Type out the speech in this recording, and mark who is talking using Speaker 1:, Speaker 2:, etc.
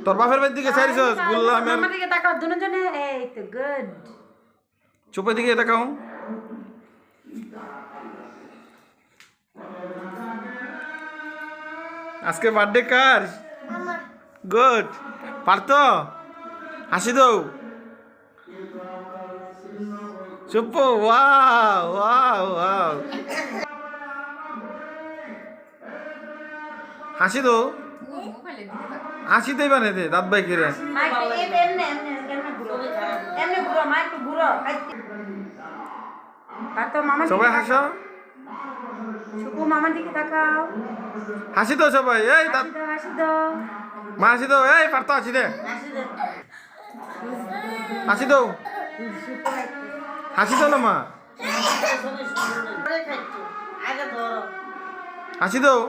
Speaker 1: তোর বাপের বাড়ির দিকে চাইছস গুল্লামের
Speaker 2: আমার দিকে তাকাও দুজনে এই তো গুড
Speaker 1: চুপের দিকে তাকাও আজকে বার্থডে কার গুড পারতো হাসি দাও চুপ ওয়াও ওয়াও ওয়াও হাসি দাও হাসি দেই বানে দে দাঁত বাই করে
Speaker 2: মাইক এমনে ঘুরো এমনে ঘুরো মাইক ঘুরো আর তো মামা
Speaker 1: সবাই হাসো
Speaker 2: শুকু মামার দিকে তাকাও
Speaker 1: হাসি দাও সবাই এই দাঁত
Speaker 2: হাসি দাও
Speaker 1: মা হাসি দাও এই পারতো হাসি দে হাসি দাও হাসি দাও না মা হাসি দাও